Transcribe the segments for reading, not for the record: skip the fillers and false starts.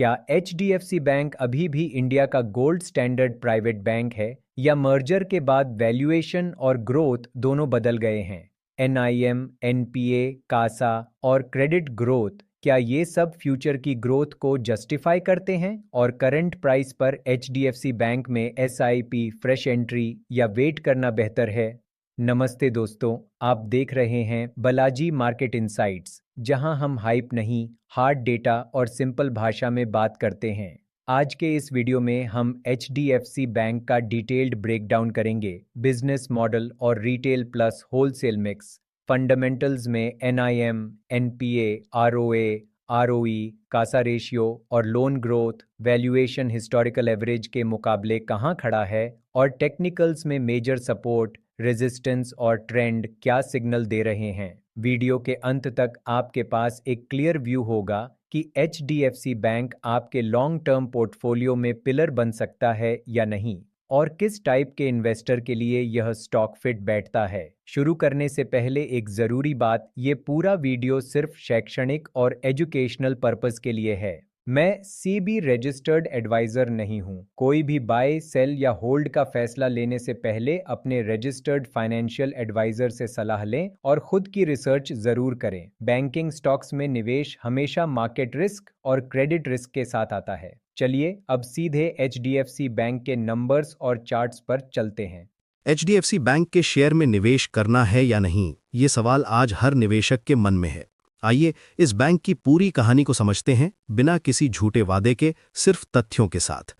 क्या HDFC bank अभी भी इंडिया का गोल्ड स्टैंडर्ड प्राइवेट बैंक है या मर्जर के बाद वैल्यूएशन और ग्रोथ दोनों बदल गए हैं? एनआईएम, एनपीए, कासा और क्रेडिट ग्रोथ, क्या ये सब फ्यूचर की ग्रोथ को जस्टिफाई करते हैं और करंट प्राइस पर एचडीएफसी बैंक में एसआईपी, फ्रेश एंट्री या वेट करना बेहतर है? नमस्ते दोस्तों, आप देख रहे हैं बालाजी मार्केट इनसाइट्स, जहां हम हाइप नहीं, हार्ड डेटा और सिंपल भाषा में बात करते हैं। आज के इस वीडियो में हम एचडीएफसी बैंक का डिटेल्ड ब्रेकडाउन करेंगे, बिजनेस मॉडल और retail plus wholesale mix, fundamentals में NIM, NPA, ROA, ROE, CASA ratio और loan growth, valuation historical average के मुकाबले कहां खड़ा है और टेक्निकल्स में मेजर सपोर्ट, रेजिस्टेंस और ट्रेंड क्या सिग्नल दे रहे हैं। वीडियो के अंत तक आपके पास एक क्लियर व्यू होगा कि एचडीएफसी बैंक आपके लॉन्ग टर्म पोर्टफोलियो में पिलर बन सकता है या नहीं, और किस टाइप के इन्वेस्टर के लिए यह स्टॉक फिट बैठता है। शुरू करने से पहले एक ज़रूरी बात, ये पूरा वीडियो सिर्फ शैक्षणिक और एजुकेशनल पर्पस के लिए है। मैं सीबी रजिस्टर्ड एडवाइज़र नहीं हूँ। कोई भी बाय, सेल या होल्ड का फैसला लेने से पहले अपने रजिस्टर्ड फाइनेंशियल एडवाइज़र से सलाह लें और खुद की रिसर्च ज़रूर करें। बैंकिंग स्टॉक्स में निवेश हमेशा मार्केट रिस्क और क्रेडिट रिस्क के साथ आता है। चलिए अब सीधे एचडीएफसी बैंक के नंबर्स और चार्ट्स पर चलते हैं। एचडीएफसी बैंक के शेयर में निवेश करना है या नहीं, ये सवाल आज हर निवेशक के मन में है। आइए इस बैंक की पूरी कहानी को समझते हैं, बिना किसी झूठे वादे के, सिर्फ तथ्यों के साथ।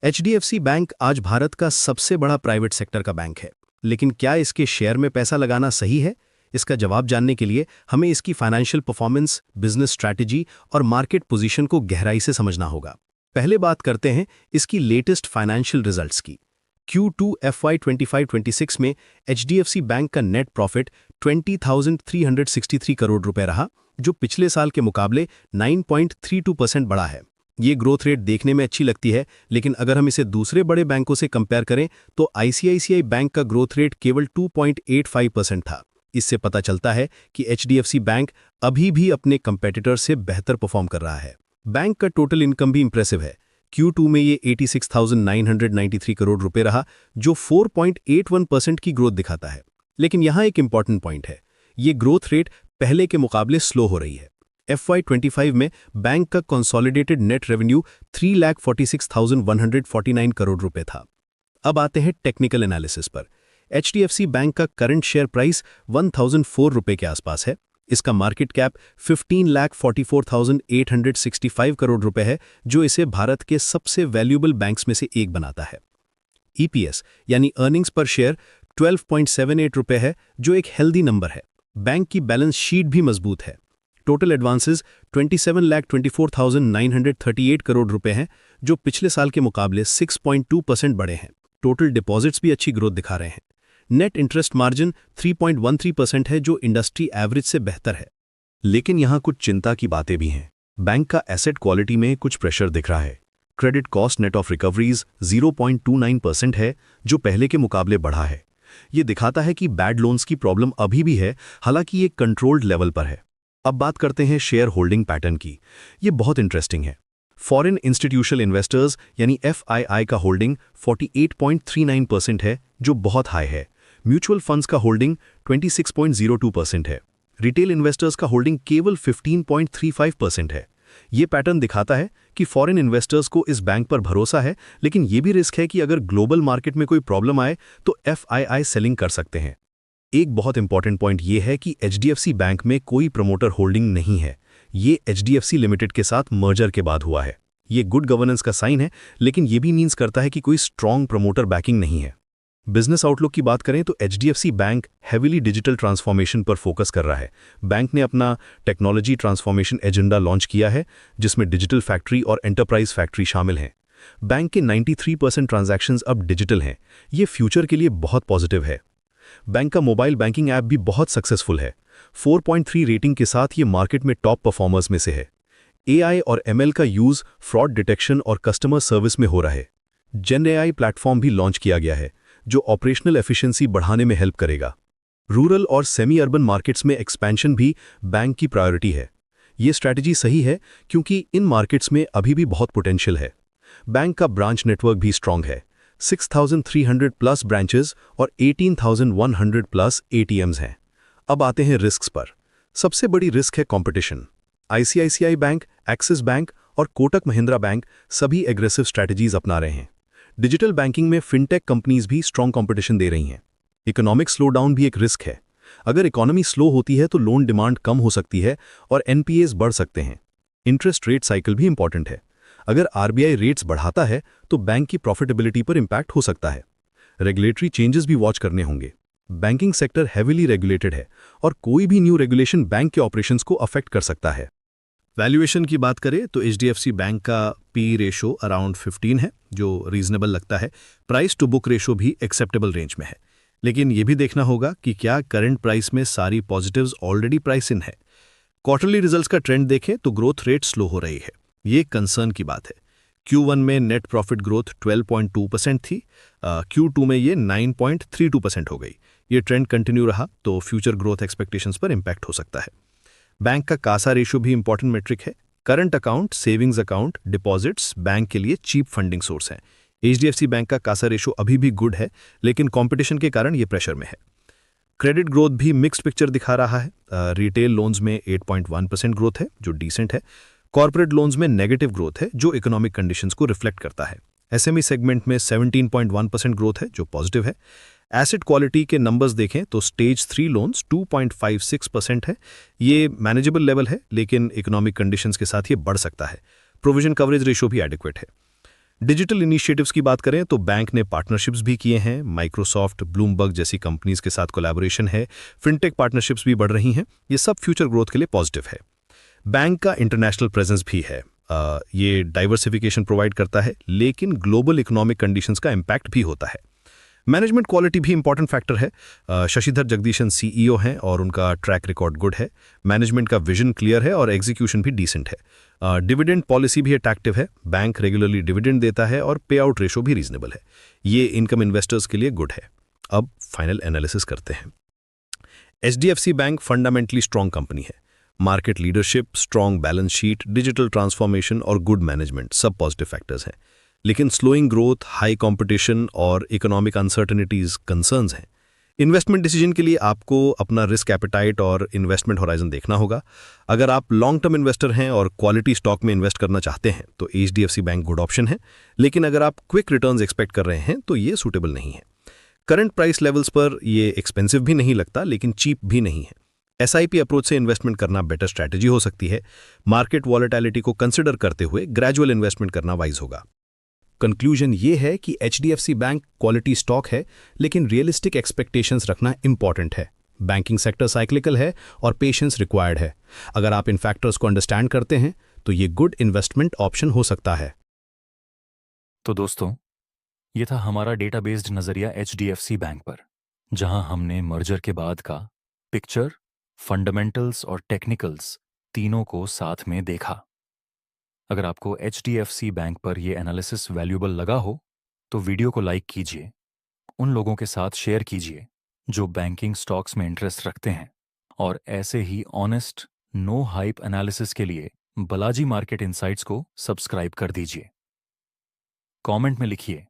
एचडीएफसी बैंक आज भारत का सबसे बड़ा प्राइवेट सेक्टर का बैंक है, लेकिन क्या इसके शेयर में पैसा लगाना सही है? इसका जवाब जानने के लिए हमें इसकी फाइनेंशियल परफॉर्मेंस, बिजनेस स्ट्रैटेजी और मार्केट पोजीशन को गहराई से समझना होगा। पहले बात करते हैं इसकी लेटेस्ट फाइनेंशियल रिजल्ट्स की। Q2 FY 25-26 में एचडीएफसी बैंक का नेट प्रॉफिट 20,363 करोड़ रुपए रहा, जो पिछले साल के मुकाबले 9.32% बढ़ा है। ये ग्रोथ रेट देखने में अच्छी लगती है, लेकिन अगर हम इसे दूसरे बड़े बैंकों से कंपेयर करें तो आईसीआईसीआई बैंक का ग्रोथ रेट केवल 2.85% था। इससे पता चलता है कि एचडीएफसी बैंक अभी भी अपने कंपेटिटर से बेहतर परफॉर्म कर रहा है। बैंक का टोटल इनकम भी इंप्रेसिव है। Q2 में ये 86,993 करोड़ रुपए रहा, जो 4.81% की ग्रोथ दिखाता है। लेकिन यहाँ एक इंपॉर्टेंट पॉइंट है, ये ग्रोथ रेट पहले के मुकाबले स्लो हो रही है। FY 25 में बैंक का कंसोलिडेटेड नेट रेवेन्यू 3,46,149 करोड़ रुपए था। अब आते हैं टेक्निकल एनालिसिस पर। एचडीएफसी बैंक का करंट शेयर प्राइस 1,004 रुपए के आसपास है। इसका मार्केट कैप 15,44,865 करोड़ रुपए है, जो इसे भारत के सबसे वैल्यूएबल बैंक्स में से एक बनाता है। ईपीएस यानी अर्निंग्स पर शेयर 12.78 रुपए है, जो एक हेल्दी नंबर है। बैंक की बैलेंस शीट भी मजबूत है। टोटल एडवांसेस 27,24,938 करोड़ रुपए हैं, जो पिछले साल के मुकाबले 6.2% बढ़े हैं। टोटल डिपॉजिट्स भी अच्छी ग्रोथ दिखा रहे हैं। नेट इंटरेस्ट मार्जिन 3.13% है, जो इंडस्ट्री एवरेज से बेहतर है। लेकिन यहाँ कुछ चिंता की बातें भी हैं। बैंक का एसेट क्वालिटी में कुछ प्रेशर दिख रहा है। Credit cost net of recoveries 0.29% है, जो पहले के मुकाबले बढ़ा है। ये दिखाता है कि बैड लोन्स की प्रॉब्लम अभी भी है, हालांकि ये कंट्रोल्ड लेवल पर है। अब बात करते हैं शेयर होल्डिंग पैटर्न की। ये बहुत इंटरेस्टिंग है। फॉरेन इंस्टीट्यूशनल इन्वेस्टर्स यानी FII का होल्डिंग 48.39% है, जो बहुत हाई है। म्यूचुअल फंड्स का होल्डिंग 26.02% है। रिटेल इन्वेस्टर्स का होल्डिंग केवल 15.35% है। ये पैटर्न दिखाता है कि फॉरेन इन्वेस्टर्स को इस बैंक पर भरोसा है, लेकिन ये भी रिस्क है कि अगर ग्लोबल मार्केट में कोई प्रॉब्लम आए तो FII सेलिंग कर सकते हैं। एक बहुत इंपॉर्टेंट पॉइंट ये है कि एचडीएफसी बैंक में कोई प्रमोटर होल्डिंग नहीं है। ये एचडीएफसी लिमिटेड के साथ मर्जर के बाद हुआ है। ये गुड गवर्नेंस का साइन है, लेकिन ये भी मीन्स करता है कि कोई स्ट्रॉन्ग प्रमोटर बैकिंग नहीं है। बिजनेस आउटलुक की बात करें तो HDFC bank heavily digital transformation पर फोकस कर रहा है। बैंक ने अपना टेक्नोलॉजी ट्रांसफॉर्मेशन एजेंडा लॉन्च किया है, जिसमें डिजिटल फैक्ट्री और एंटरप्राइज फैक्ट्री शामिल हैं। बैंक के 93% ट्रांजैक्शंस अब डिजिटल हैं। ये फ्यूचर के लिए बहुत पॉजिटिव है। बैंक का मोबाइल बैंकिंग ऐप भी बहुत सक्सेसफुल है। 4.3 रेटिंग के साथ ये मार्केट में टॉप परफॉर्मर्स में से है। AI और ML का यूज फ्रॉड डिटेक्शन और कस्टमर सर्विस में हो रहा है। जेन AI प्लेटफॉर्म भी लॉन्च किया गया है, जो ऑपरेशनल एफिशिएंसी बढ़ाने में हेल्प करेगा। रूरल और सेमी अर्बन मार्केट्स में एक्सपेंशन भी बैंक की प्रायोरिटी है। ये स्ट्रैटेजी सही है क्योंकि इन मार्केट्स में अभी भी बहुत पोटेंशियल है। बैंक का ब्रांच नेटवर्क भी स्ट्रांग है। 6,300 प्लस ब्रांचेस और 18,100 प्लस एटीएम्स हैं। अब आते हैं रिस्क्स पर। सबसे बड़ी रिस्क है competition. ICICI bank, axis bank और कोटक महिंद्रा बैंक सभी एग्रेसिव स्ट्रैटेजीज अपना रहे हैं। डिजिटल बैंकिंग में फिनटेक कंपनीज भी स्ट्रांग कंपटीशन दे रही हैं। इकोनॉमिक स्लोडाउन भी एक रिस्क है। अगर इकोनॉमी स्लो होती है तो लोन डिमांड कम हो सकती है और एनपीएस बढ़ सकते हैं। इंटरेस्ट रेट साइकिल भी इंपॉर्टेंट है। अगर आरबीआई रेट्स बढ़ाता है तो बैंक की प्रॉफिटेबिलिटी पर इंपैक्ट हो सकता है। रेगुलेटरी चेंजेस भी वॉच करने होंगे। बैंकिंग सेक्टर हेवीली रेगुलेटेड है और कोई भी न्यू रेगुलेशन बैंक के ऑपरेशंस को अफेक्ट कर सकता है। वैल्यूएशन की बात करें तो एचडीएफसी बैंक का पी रेशो अराउंड 15 है, जो रीजनेबल लगता है। प्राइस टू बुक रेशो भी एक्सेप्टेबल रेंज में है, लेकिन यह भी देखना होगा कि क्या करंट प्राइस में सारी पॉजिटिव्स ऑलरेडी प्राइस इन है। क्वार्टरली रिजल्ट्स का ट्रेंड देखें तो ग्रोथ रेट स्लो हो रही है, ये कंसर्न की बात है। Q1 में नेट प्रॉफिट ग्रोथ 12.2% थी, Q2 में ये 9.32% हो गई। ये ट्रेंड कंटिन्यू रहा तो फ्यूचर ग्रोथ एक्सपेक्टेशंस पर इंपैक्ट हो सकता है। बैंक का कासा रेशियो भी इंपॉर्टेंट मेट्रिक है। Current account, savings account, deposits bank के लिए चीप फंडिंग सोर्स हैं। एचडीएफसी बैंक का कासा रेशियो अभी भी गुड है, लेकिन कंपटीशन के कारण ये प्रेशर में है। क्रेडिट ग्रोथ भी मिक्स्ड पिक्चर दिखा रहा है। रिटेल लोन्स में 8.1% ग्रोथ है, जो डिसेंट है। कॉर्पोरेट लोन्स में नेगेटिव ग्रोथ है, जो इकोनॉमिक कंडीशंस को रिफ्लेक्ट करता है। एसएमई सेगमेंट में 17.1% ग्रोथ है, जो पॉजिटिव है। एसेट क्वालिटी के नंबर्स देखें तो स्टेज 3 लोन्स 2.56% है। ये मैनेजेबल लेवल है, लेकिन इकोनॉमिक कंडीशंस के साथ ये बढ़ सकता है। प्रोविजन कवरेज रेशियो भी एडिक्वेट है। डिजिटल इनिशिएटिव्स की बात करें तो बैंक ने पार्टनरशिप्स भी किए हैं। माइक्रोसॉफ्ट, ब्लूमबर्ग जैसी कंपनीज के साथ कोलैबोरेशन है। फिनटेक पार्टनरशिप्स भी बढ़ रही हैं। ये सब फ्यूचर ग्रोथ के लिए पॉजिटिव है। बैंक का इंटरनेशनल प्रेजेंस भी है। ये डाइवर्सिफिकेशन प्रोवाइड करता है, लेकिन ग्लोबल इकोनॉमिक कंडीशंस का इम्पैक्ट भी होता है। मैनेजमेंट क्वालिटी भी इंपॉर्टेंट फैक्टर है। शशिधर जगदीशन सीईओ हैं और उनका ट्रैक रिकॉर्ड गुड है। मैनेजमेंट का विजन क्लियर है और एग्जीक्यूशन भी डिसेंट है। डिविडेंड पॉलिसी भी अट्रैक्टिव है। बैंक रेगुलरली डिविडेंड देता है और पे आउट रेशो भी रीजनेबल है। ये इनकम इन्वेस्टर्स के लिए गुड है। अब फाइनल एनालिसिस करते हैं। HDFC bank fundamentally strong company है। Market leadership, strong balance sheet, digital transformation और गुड मैनेजमेंट सब पॉजिटिव फैक्टर्स हैं। लेकिन स्लोइंग ग्रोथ, हाई कंपटीशन और इकोनॉमिक अनसर्टेनिटीज कंसर्न्स हैं। इन्वेस्टमेंट डिसीजन के लिए आपको अपना रिस्क एपेटाइट और इन्वेस्टमेंट होराइजन देखना होगा। अगर आप लॉन्ग टर्म इन्वेस्टर हैं और क्वालिटी स्टॉक में इन्वेस्ट करना चाहते हैं तो एचडीएफसी बैंक गुड ऑप्शन है, लेकिन अगर आप क्विक रिटर्न्स एक्सपेक्ट कर रहे हैं तो ये सूटेबल नहीं है। करंट प्राइस लेवल्स पर ये एक्सपेंसिव भी नहीं लगता, लेकिन चीप भी नहीं है। एसआईपी अप्रोच से इन्वेस्टमेंट करना बेटर स्ट्रैटेजी हो सकती है। मार्केट वॉलेटिलिटी को कंसिडर करते हुए ग्रेजुअल इन्वेस्टमेंट करना वाइज होगा। कंक्लूजन ये है कि एचडीएफसी बैंक क्वालिटी स्टॉक है, लेकिन रियलिस्टिक एक्सपेक्टेशंस रखना इंपॉर्टेंट है। बैंकिंग सेक्टर साइक्लिकल है और पेशेंस रिक्वायर्ड है। अगर आप इन फैक्टर्स को अंडरस्टैंड करते हैं तो ये गुड इन्वेस्टमेंट ऑप्शन हो सकता है। तो दोस्तों, ये था हमारा डेटाबेस्ड नजरिया एचडीएफसी बैंक पर, जहां हमने मर्जर के बाद का पिक्चर, फंडामेंटल्स और टेक्निकल्स तीनों को साथ में देखा। अगर आपको एचडीएफसी बैंक पर यह एनालिसिस वैल्यूएबल लगा हो तो वीडियो को लाइक कीजिए, उन लोगों के साथ शेयर कीजिए जो बैंकिंग स्टॉक्स में इंटरेस्ट रखते हैं, और ऐसे ही ऑनेस्ट, नो हाइप एनालिसिस के लिए बालाजी मार्केट इनसाइट्स को सब्सक्राइब कर दीजिए। कमेंट में लिखिए,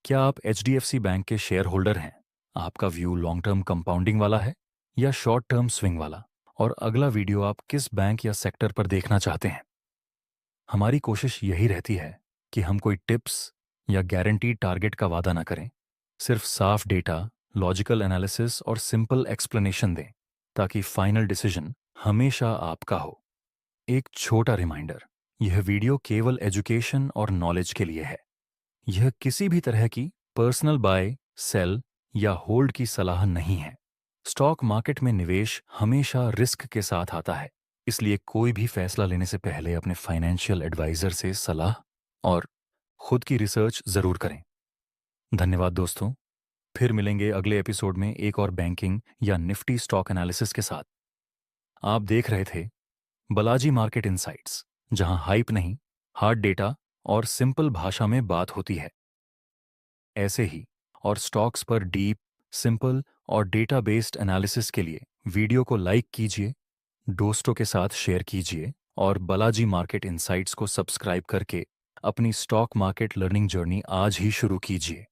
क्या आप एचडीएफसी बैंक के शेयर होल्डर हैं? आपका व्यू लॉन्ग टर्म कंपाउंडिंग वाला है या शॉर्ट टर्म स्विंग वाला? और अगला वीडियो आप किस बैंक या सेक्टर पर देखना चाहते हैं? हमारी कोशिश यही रहती है कि हम कोई टिप्स या गारंटीड टारगेट का वादा ना करें, सिर्फ साफ डेटा, लॉजिकल एनालिसिस और सिंपल एक्सप्लेनेशन दें, ताकि फाइनल डिसीजन हमेशा आपका हो। एक छोटा रिमाइंडर, यह वीडियो केवल एजुकेशन और नॉलेज के लिए है। यह किसी भी तरह की पर्सनल बाय, सेल या होल्ड की सलाह नहीं है। स्टॉक मार्केट में निवेश हमेशा रिस्क के साथ आता है, इसलिए कोई भी फैसला लेने से पहले अपने फाइनेंशियल एडवाइजर से सलाह और खुद की रिसर्च जरूर करें। धन्यवाद दोस्तों, फिर मिलेंगे अगले एपिसोड में एक और बैंकिंग या निफ्टी स्टॉक एनालिसिस के साथ। आप देख रहे थे बालाजी मार्केट इनसाइट्स, जहां हाइप नहीं, हार्ड डेटा और सिंपल भाषा में बात होती है। ऐसे ही और स्टॉक्स पर डीप, सिंपल और डेटा बेस्ड एनालिसिस के लिए वीडियो को लाइक कीजिए, दोस्तों के साथ शेयर कीजिए और बालाजी मार्केट इनसाइट्स को सब्सक्राइब करके अपनी स्टॉक मार्केट लर्निंग जर्नी आज ही शुरू कीजिए।